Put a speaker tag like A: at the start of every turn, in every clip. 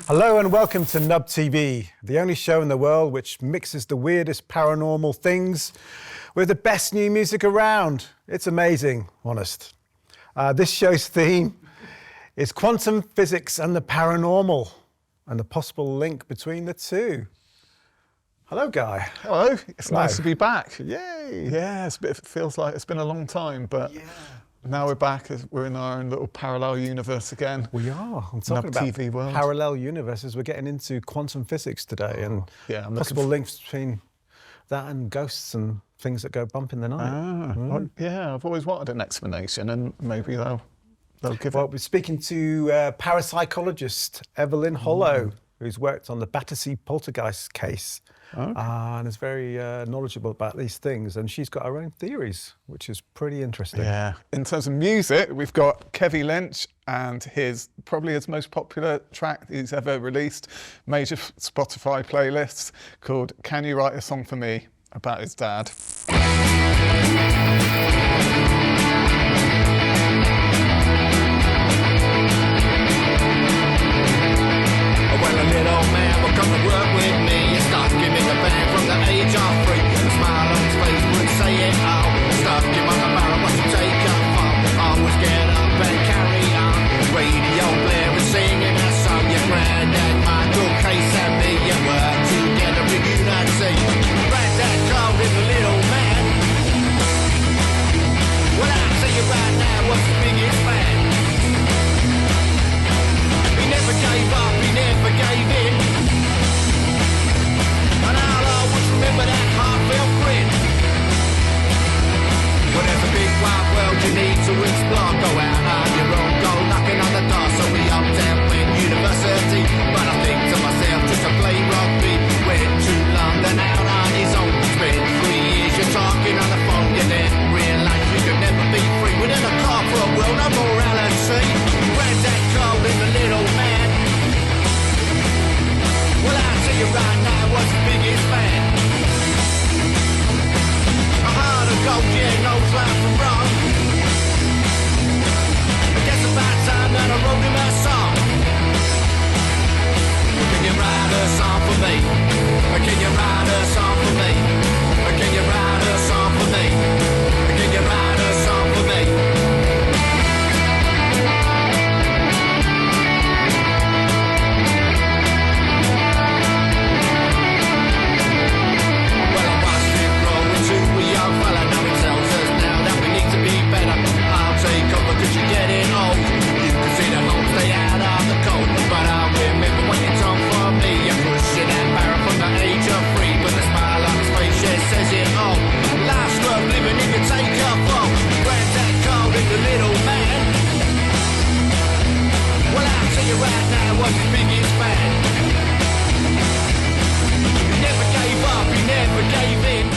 A: Hello and welcome to Nub TV, the only show in the world which mixes the weirdest paranormal things with the best new music around. It's amazing, honest. This show's theme is quantum physics and the paranormal and the possible link between the two. Hello, Guy.
B: Hello. It's nice to be back.
A: Yay.
B: Yeah, it feels like it's been a long time, but now we're back. We're in our own little parallel universe again.
A: We are. I'm talking about
B: TV world.
A: Parallel universes. We're getting into quantum physics today and possible links between that and ghosts and things that go bump in the night.
B: Yeah, I've always wanted an explanation, and maybe they'll give it.
A: Well, we're speaking to parapsychologist Evelyn Hollow, who's worked on the Battersea poltergeist case. And is very knowledgeable about these things, and she's got her own theories, which is pretty interesting.
B: Yeah. In terms of music, we've got Kevy Lynch and probably his most popular track he's ever released, major Spotify playlists, called "Can You Write a Song for Me?" about his dad.
C: Well, a little man will come to work with me. He starts giving the band from the age of 3. The smile on his face would say it all. Stuck him on the barrel, watch him take a fall. Always get up and carry on. Radio player is singing a song. Your granddad, Michael Case and me, you work together in unity. Granddad called him the little man. Well, I'll tell you right now, what's the biggest fan? He never gave up, he never gave in. And I'll always remember that heartfelt grin. Well, there's a big wide world you need to explore. Go out on your own, go knocking on the door. So we opted out with university. But I think to myself, just to play rugby. Went to London out on his own. Spent 3 years, you're talking on the phone. You then realise you could never be free. Within a car for a world, no more LNC. Granddad called him the little man. Well, I'll tell you right now, what's the biggest fan? A heart of gold, yeah, knows right from wrong. I guess about time that I wrote him a song. Can you write a song for me? Can you write a song for me? Can you write a song for me? Can you write a song for me? Because you're getting old. You can see the homes stay out of the cold. But I remember when you talked for me. You're pushing that barrel from the age of 3. But the smile on his face, yeah, says it all. Life's worth living if you take a fall. Granddad called him the little man. Well, I'll tell you right now, what's his biggest fan? He never gave up, he never gave in.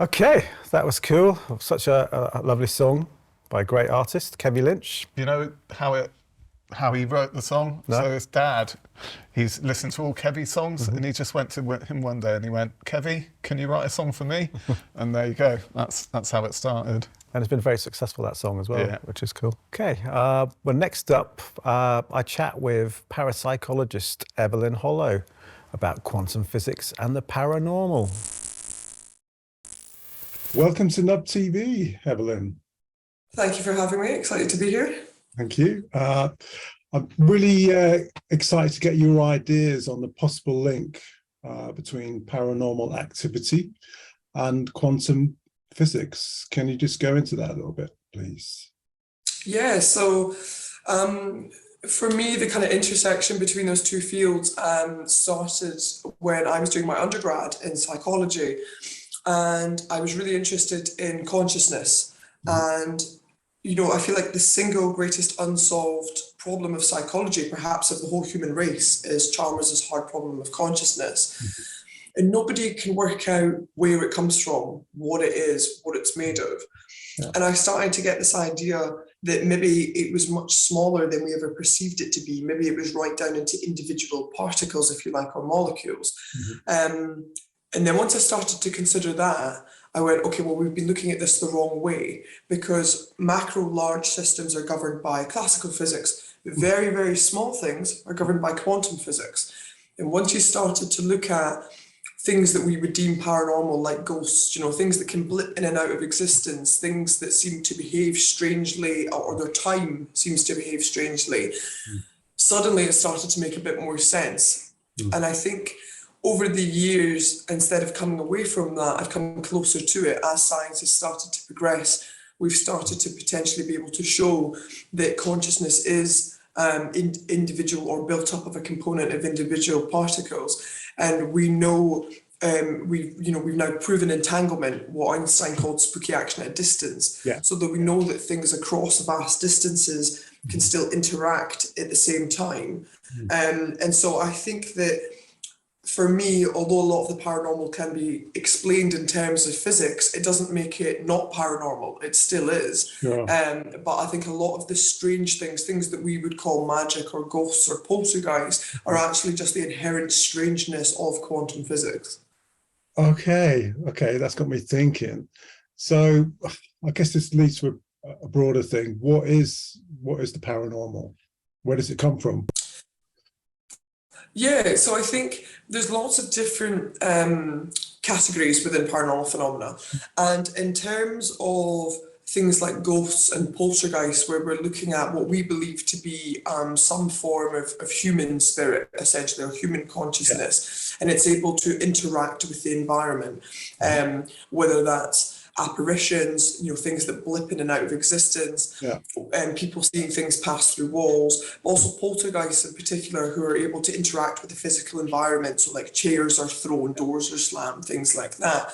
A: Okay, that was cool. Such a lovely song by a great artist, Kevy Lynch.
B: You know how he wrote the song?
A: No.
B: So his dad, he's listened to all Kevy's songs, and he just went to him one day and he went, "Kevy, can you write a song for me?" And there you go. That's how it started.
A: And it's been very successful, that song as well, which is cool. Okay, well, next up, I chat with parapsychologist Evelyn Hollow about quantum physics and the paranormal.
D: Welcome to Nub TV, Evelyn.
E: Thank you for having me. Excited to be here.
D: Thank you. I'm really excited to get your ideas on the possible link between paranormal activity and quantum physics. Can you just go into that a little bit, please?
E: Yeah, so for me, the kind of intersection between those two fields started when I was doing my undergrad in psychology. And I was really interested in consciousness. And, you know, I feel like the single greatest unsolved problem of psychology, perhaps of the whole human race, is Chalmers's hard problem of consciousness. And nobody can work out where it comes from, what it is, what it's made of. Yeah. And I started to get this idea that maybe it was much smaller than we ever perceived it to be. Maybe it was right down into individual particles, if you like, or molecules. And then once I started to consider that, I went, okay, well, we've been looking at this the wrong way, because macro large systems are governed by classical physics. Very, very small things are governed by quantum physics. And once you started to look at things that we would deem paranormal, like ghosts, you know, things that can blip in and out of existence, things that seem to behave strangely, or their time seems to behave strangely, suddenly it started to make a bit more sense. And I think over the years, instead of coming away from that, I've come closer to it. As science has started to progress, we've started to potentially be able to show that consciousness is individual, or built up of a component of individual particles. And we know, we've now proven entanglement, what Einstein called spooky action at a distance.
D: Yeah.
E: So that we know that things across vast distances can still interact at the same time. And so I think that, for me, although a lot of the paranormal can be explained in terms of physics, it doesn't make it not paranormal. It still is.
D: Sure.
E: But I think a lot of the strange things that we would call magic or ghosts or poltergeists, are actually just the inherent strangeness of quantum physics.
D: Okay, that's got me thinking. So I guess this leads to a broader thing. What is the paranormal? Where does it come from?
E: Yeah, so I think there's lots of different categories within paranormal phenomena. And in terms of things like ghosts and poltergeists, where we're looking at what we believe to be some form of human spirit, essentially, or human consciousness, and it's able to interact with the environment, whether that's apparitions, you know, things that blip in and out of existence, and people seeing things pass through walls, but also poltergeists in particular, who are able to interact with the physical environment. So like chairs are thrown, doors are slammed, things like that.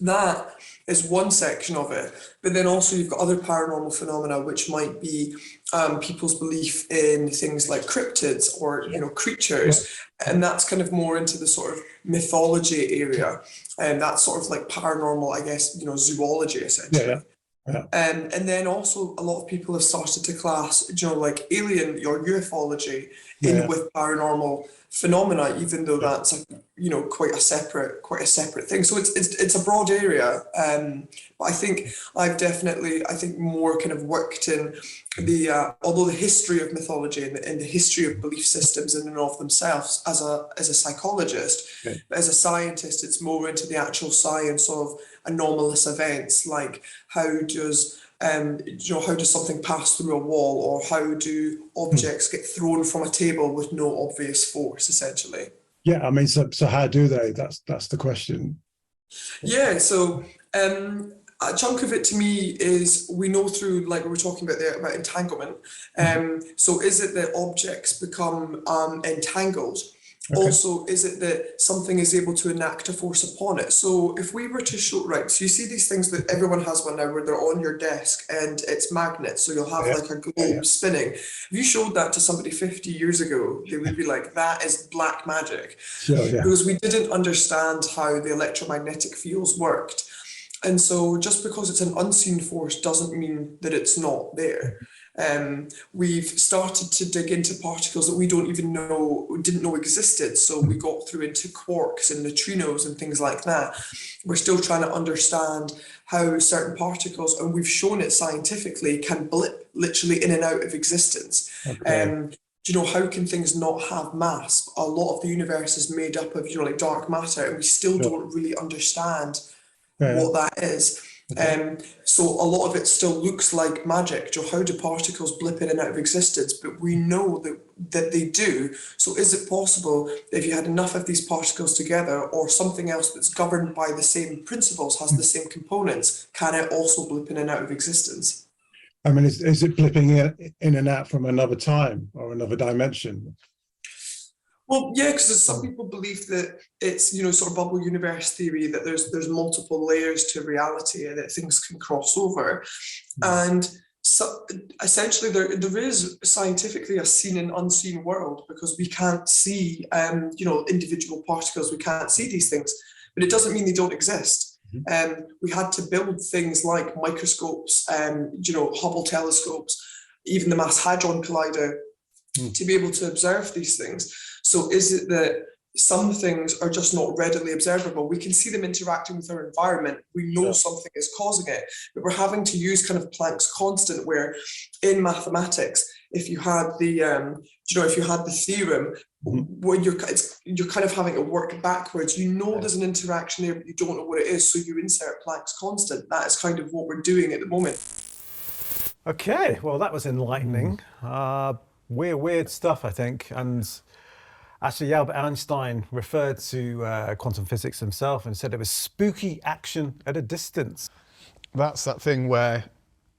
E: That is one section of it. But then also you've got other paranormal phenomena, which might be people's belief in things like cryptids or, you know, creatures. And that's kind of more into the sort of mythology area. And that's sort of like paranormal, I guess, you know, zoology, essentially. And then also a lot of people have started to class, you know, like alien or ufology in with paranormal phenomena, even though that's you know, quite a separate thing. So it's a broad area. But I think I've definitely, more kind of worked in the although the history of mythology and the history of belief systems in and of themselves as a psychologist, but as a scientist, it's more into the actual science of anomalous events, like how does something pass through a wall, or how do objects get thrown from a table with no obvious force, essentially.
D: Yeah, I mean, so how do they? That's the question.
E: Yeah, so a chunk of it to me is, we know through, like we were talking about there, about entanglement. So is it that objects become entangled? Also, is it that something is able to enact a force upon it? So if we were to show, right, so you see these things that everyone has one now, where they're on your desk and it's magnets, so you'll have like a globe spinning. If you showed that to somebody 50 years ago, they would be like, that is black magic. Because we didn't understand how the electromagnetic fields worked. And so just because it's an unseen force doesn't mean that it's not there. We've started to dig into particles that we didn't know existed. So we got through into quarks and neutrinos and things like that. We're still trying to understand how certain particles, and we've shown it scientifically, can blip literally in and out of existence. You know, how can things not have mass? A lot of the universe is made up of, you know, like dark matter, and we still don't really understand what that is. So a lot of it still looks like magic. How do particles blip in and out of existence? But we know that they do. So is it possible, if you had enough of these particles together, or something else that's governed by the same principles, has the same components, can it also blip in and out of existence?
D: I mean, is it blipping in and out from another time or another dimension?
E: Well, yeah, because some people believe that it's, you know, sort of bubble universe theory, that there's multiple layers to reality and that things can cross over. And so essentially there is scientifically a seen and unseen world, because we can't see, you know, individual particles, we can't see these things, but it doesn't mean they don't exist. We had to build things like microscopes, you know, Hubble telescopes, even the Mass Hadron Collider, to be able to observe these things. So is it that some things are just not readily observable. We can see them interacting with our environment. We know something is causing it, but we're having to use kind of Planck's constant, where in mathematics, if you had the if you had the theorem, when you're kind of having to work backwards. There's an interaction there, but you don't know what it is, so you insert Planck's constant. That is kind of what we're doing at the moment.
A: Okay, well, that was enlightening. Weird stuff, I think. And actually, Albert Einstein referred to quantum physics himself and said it was spooky action at a distance.
B: That's that thing where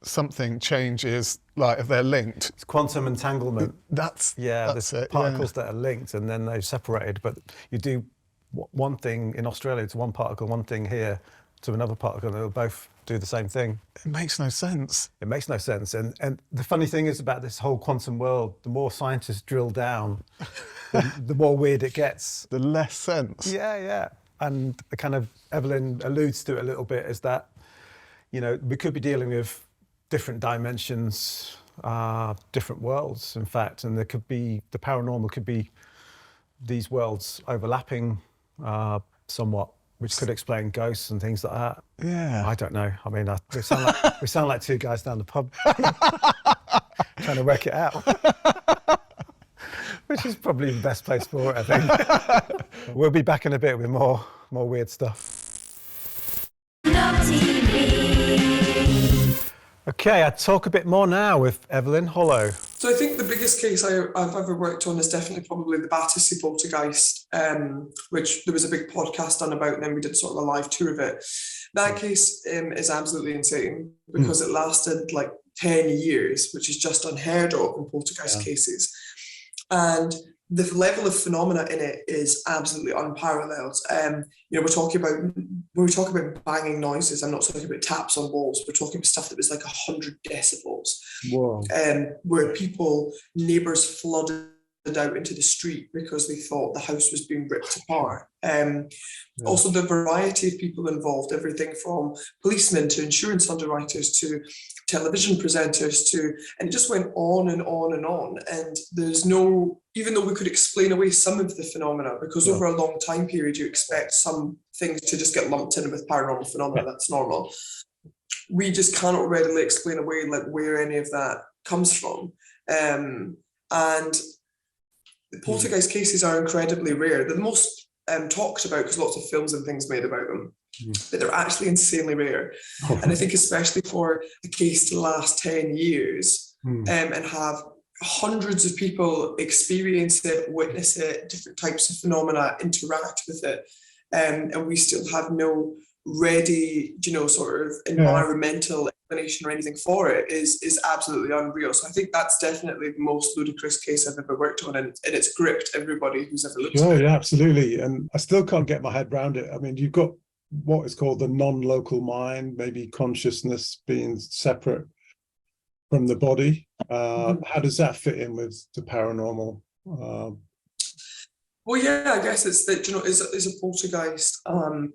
B: something changes, like if they're linked.
A: It's quantum entanglement.
B: That's
A: there's
B: it,
A: particles that are linked and then they're separated. But you do one thing in Australia to one particle, one thing here to another particle, and they'll both do the same thing.
B: It makes no sense.
A: It makes no sense. And the funny thing is about this whole quantum world, the more scientists drill down, the more weird it gets.
B: The less sense.
A: Yeah. And the kind of, Evelyn alludes to it a little bit, is that, we could be dealing with different dimensions, different worlds, in fact, and the paranormal could be these worlds overlapping somewhat, which could explain ghosts and things like that.
B: Yeah.
A: I don't know. I mean, we sound like two guys down the pub trying to work it out, which is probably the best place for it, I think. We'll be back in a bit with more weird stuff. Okay, I'll talk a bit more now with Evelyn Hollow.
E: So I think the biggest case I've ever worked on is definitely probably the Battersea poltergeist, which there was a big podcast done about, and then we did sort of a live tour of it. That case is absolutely insane because it lasted like 10 years, which is just unheard of in poltergeist cases. And the level of phenomena in it is absolutely unparalleled. We're talking about, when we talk about banging noises, I'm not talking about taps on walls. We're talking about stuff that was like 100 decibels.
D: Wow.
E: Where neighbours flooded out into the street because they thought the house was being ripped apart. Also the variety of people involved, everything from policemen to insurance underwriters to television presenters and it just went on and on and on. And even though we could explain away some of the phenomena, because over a long time period, you expect some things to just get lumped in with paranormal phenomena, that's normal. We just cannot readily explain away like where any of that comes from. And the poltergeist cases are incredibly rare. They're the most talked about because lots of films and things made about them, but they're actually insanely rare. And I think especially for a case to last 10 years and have hundreds of people experience it, witness it, different types of phenomena, interact with it, and we still have no ready, sort of environmental explanation or anything for it is absolutely unreal. So I think that's definitely the most ludicrous case I've ever worked on, and it's gripped everybody who's ever looked at it.
D: Yeah, absolutely. And I still can't get my head around it. I mean, you've got what is called the non-local mind, maybe consciousness being separate from the body. How does that fit in with the paranormal?
E: Well, yeah, I guess it's that, is a poltergeist,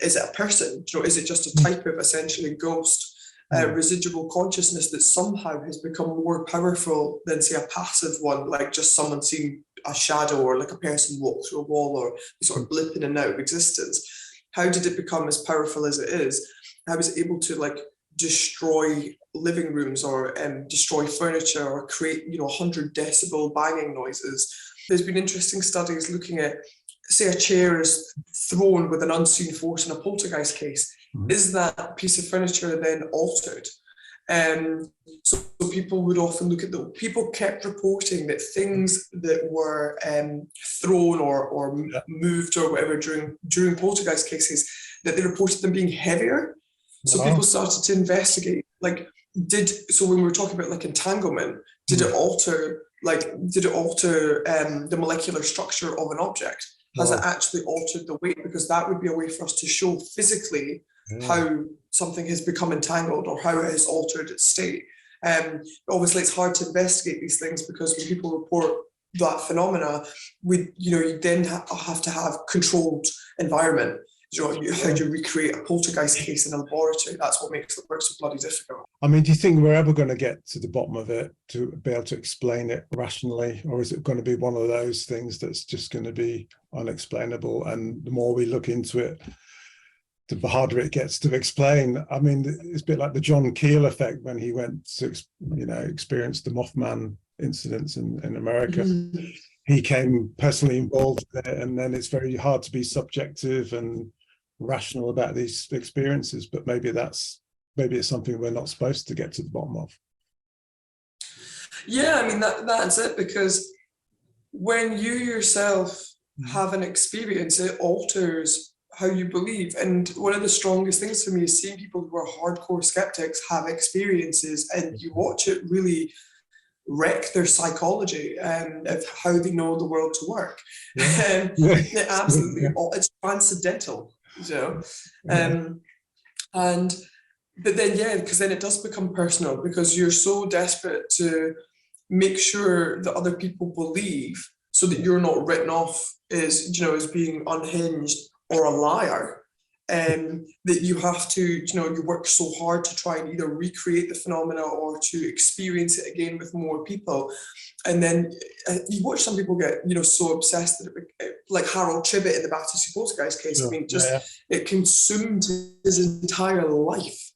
E: is it a person? Is it just a type of essentially ghost residual consciousness that somehow has become more powerful than, say, a passive one, like just someone seeing a shadow or like a person walk through a wall or sort of blip in and out of existence? How did it become as powerful as it is? How is it able to like destroy living rooms or destroy furniture or create 100 decibel banging noises? There's been interesting studies looking at, say, a chair is thrown with an unseen force in a poltergeist case. Is that piece of furniture then altered? So people would often look at people kept reporting that things that were thrown or moved or whatever during poltergeist cases, that they reported them being heavier. So people started to investigate, so when we were talking about like entanglement, did it alter the molecular structure of an object? Has it actually altered the weight? Because that would be a way for us to show physically how something has become entangled or how it has altered its state. Obviously, it's hard to investigate these things because when people report that phenomena, you then have to have controlled environment. how do you recreate a poltergeist case in a laboratory? That's what makes the work so bloody difficult.
D: I mean, do you think we're ever going to get to the bottom of it, to be able to explain it rationally, or is it going to be one of those things that's just going to be unexplainable? And the more we look into it, the harder it gets to explain. I mean, it's a bit like the John Keel effect when he went to, experience the Mothman incidents in America. Mm-hmm. He came personally involved with it, and then it's very hard to be subjective and rational about these experiences. But maybe it's something we're not supposed to get to the bottom of.
E: Yeah, I mean, that's it, because when you yourself have an experience, it alters how you believe. And one of the strongest things for me is seeing people who are hardcore skeptics have experiences, and you watch it really wreck their psychology of how they know the world to work. Yeah. It absolutely, it's transcendental, but then, because then it does become personal, because you're so desperate to make sure that other people believe, so that you're not written off as being unhinged or a liar, that you have to, you work so hard to try and either recreate the phenomena or to experience it again with more people. And then you watch some people get, so obsessed that like Harold Tribbett in the Battersea Poltergeist case, it consumed his entire life.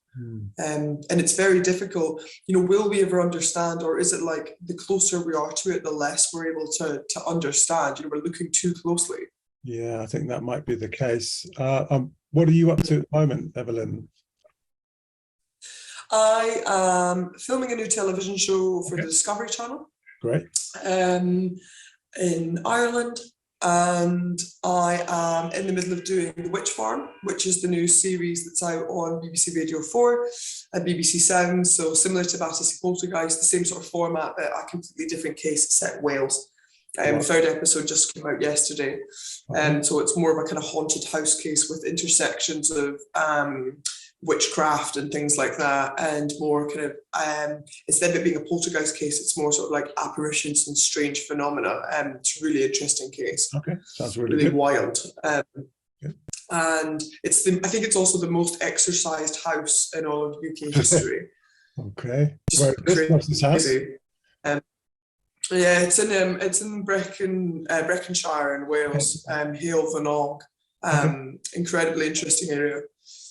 E: And it's very difficult, will we ever understand, or is it like the closer we are to it, the less we're able to understand, we're looking too closely.
D: Yeah, I think that might be the case. What are you up to at the moment, Evelyn?
E: I am filming a new television show for the Discovery Channel.
D: Great.
E: In Ireland, and I am in the middle of doing The Witch Farm, which is the new series that's out on BBC Radio 4 and BBC Sounds. So similar to Battersea Poltergeist, the same sort of format, but a completely different case set in Wales. Third episode just came out yesterday. So it's more of a kind of haunted house case with intersections of witchcraft and things like that, and more kind of instead of it being a poltergeist case, it's more sort of like apparitions and strange phenomena. It's a really interesting case.
D: Okay, sounds really good.
E: Wild. And I think it's also the most exorcised house in all of UK history.
D: Okay, where's this house?
E: Yeah, it's in Brecconshire in Wales, Hale Vanog. Incredibly interesting area.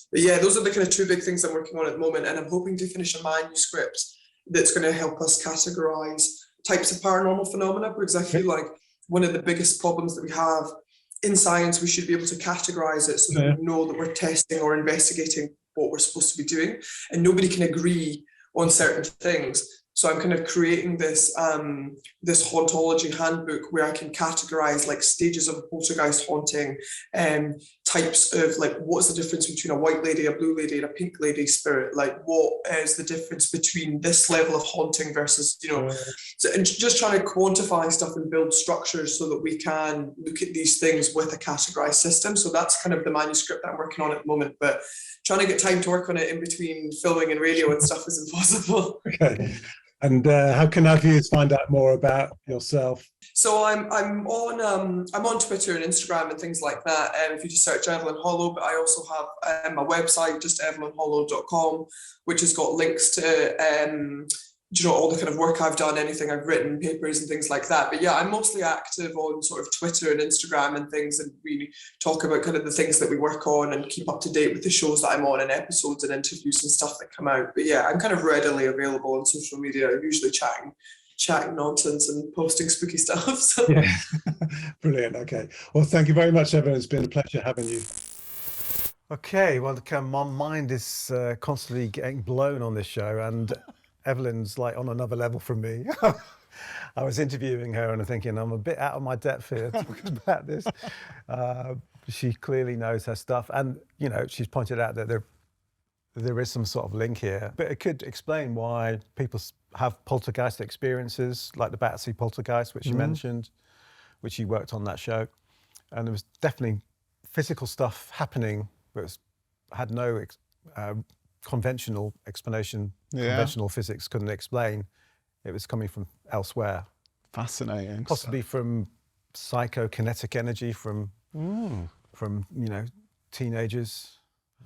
E: But yeah, those are the kind of two big things I'm working on at the moment, and I'm hoping to finish a manuscript that's going to help us categorize types of paranormal phenomena, because I feel like one of the biggest problems that we have in science, we should be able to categorize it so that we know that we're testing or investigating what we're supposed to be doing, and nobody can agree on certain things. So I'm kind of creating this this hauntology handbook where I can categorize like stages of poltergeist haunting, types of like what's the difference between a white lady, a blue lady, and a pink lady spirit. Like what is the difference between this level of haunting versus so, and just trying to quantify stuff and build structures so that we can look at these things with a categorized system. So that's kind of the manuscript that I'm working on at the moment. But trying to get time to work on it in between filming and radio and stuff is impossible.
D: Okay. And how can our viewers find out more about yourself?
E: So I'm on Twitter and Instagram and things like that. If you just search Evelyn Hollow, but I also have my website, just evelynhollow.com, which has got links to all the kind of work I've done, anything I've written, papers and things like that. But yeah, I'm mostly active on sort of Twitter and Instagram and things, and we talk about kind of the things that we work on and keep up to date with the shows that I'm on and episodes and interviews and stuff that come out. But yeah, I'm kind of readily available on social media, usually chatting nonsense and posting spooky stuff. So.
D: Yeah, brilliant. Okay, well, thank you very much, Evelyn. It's been a pleasure having you.
A: Okay, well, my mind is constantly getting blown on this show, and Evelyn's like on another level from me. I was interviewing her and I'm thinking I'm a bit out of my depth here talking about this. She clearly knows her stuff, and she's pointed out that there is some sort of link here, but it could explain why people have poltergeist experiences like the Battersea poltergeist, which you mentioned, which you worked on that show, and there was definitely physical stuff happening, but had no conventional explanation. Conventional physics couldn't explain. It was coming from elsewhere.
B: Fascinating.
A: Possibly from psychokinetic energy, from teenagers.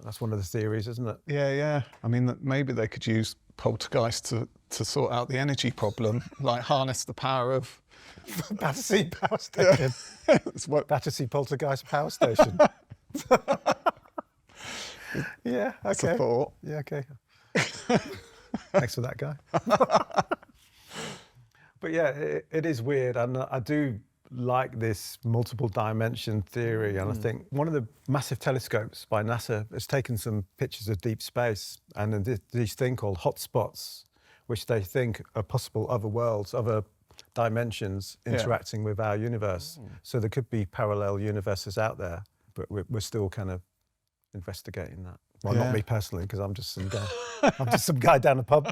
A: That's one of the theories, isn't it?
B: Yeah. I mean, maybe they could use poltergeist to sort out the energy problem, like harness the power of
A: Battersea Power Station.
B: It's what-
A: Battersea Poltergeist Power Station. Yeah, okay.
B: It's a thought.
A: Yeah, okay. Thanks for that, guy. But yeah, it is weird, and I do like this multiple dimension theory, and I think one of the massive telescopes by NASA has taken some pictures of deep space, and then these thing called hotspots, which they think are possible other worlds, other dimensions interacting with our universe. So there could be parallel universes out there, but we're still kind of investigating that. Well, not me personally, because I'm just some guy. I'm just some guy down the pub.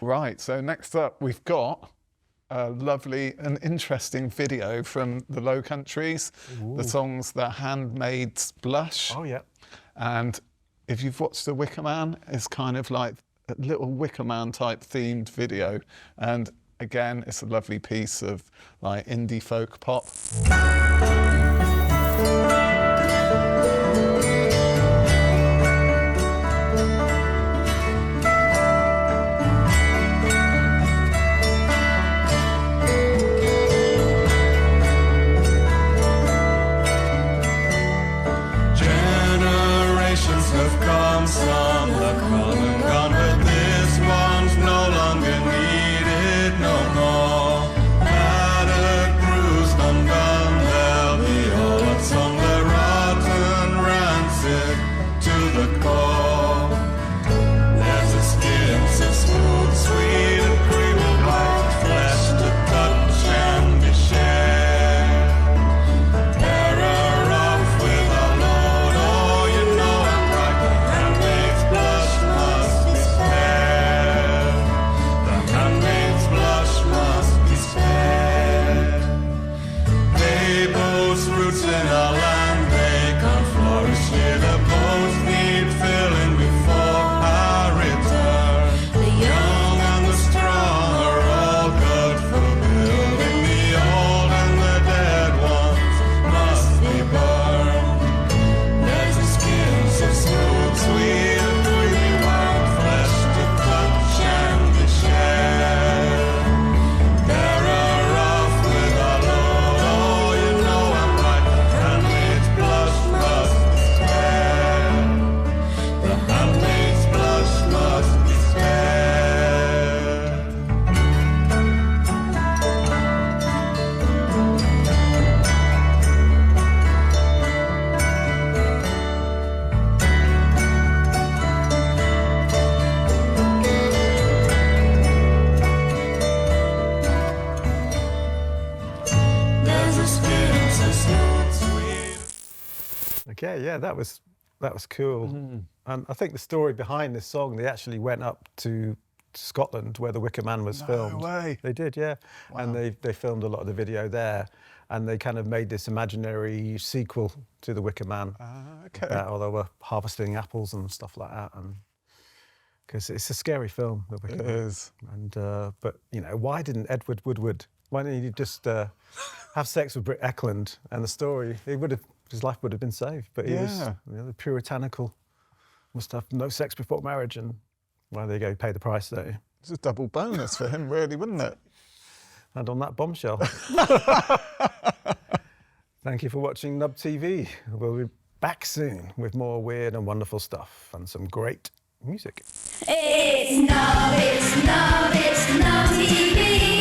B: Right, so next up we've got a lovely and interesting video from the Low Countries. The song's The Handmaid's Blush.
A: Oh, yeah.
B: And if you've watched The Wicker Man, it's kind of like a little Wicker Man type themed video. And again, it's a lovely piece of like indie folk pop.
C: Some have come and gone, but this one's no longer needed no more. Battered, bruised, undone, there'll be all what's on the rotten, rancid to the core. There's a skin so smooth, sweet and creamy white, flesh to touch and be shared. Bearer off with a load, oh, you know I'm right. Handmaid's blush must be spared. The handmaid's blush must be spared. They boast roots in our land, they can't flourish here. The bones need filling before our return. The young and the strong are all good for building. The old and the dead ones must be burned. There's a skin so smooth, sweet and creamy white, flesh to touch and be shared. Bearer off with a load, oh, you know I'm right. Handmaid's blush must be spared. The handmaid's blush must be spared. There's a skin so smooth, sweet.
A: Okay, yeah, that was cool. And I think the story behind this song, they actually went up to Scotland where The Wicker Man was filmed.
B: No way.
A: They did, yeah. And they filmed a lot of the video there, and they kind of made this imaginary sequel to The Wicker Man.
B: Okay.
A: Or they were harvesting apples and stuff like that, and because it's a scary film, The Wicker
B: It
A: Man.
B: is.
A: And but you know, why didn't Edward Woodward? Why didn't he just have sex with Britt Eklund? And the story, his life would have been saved. But he was, you know, the puritanical, must have no sex before marriage, and well, there you go, pay the price there.
B: It's a double bonus for him, really, wouldn't it?
A: And on that bombshell, thank you for watching Nub TV. We'll be back soon with more weird and wonderful stuff and some great music.
F: It's Nub TV.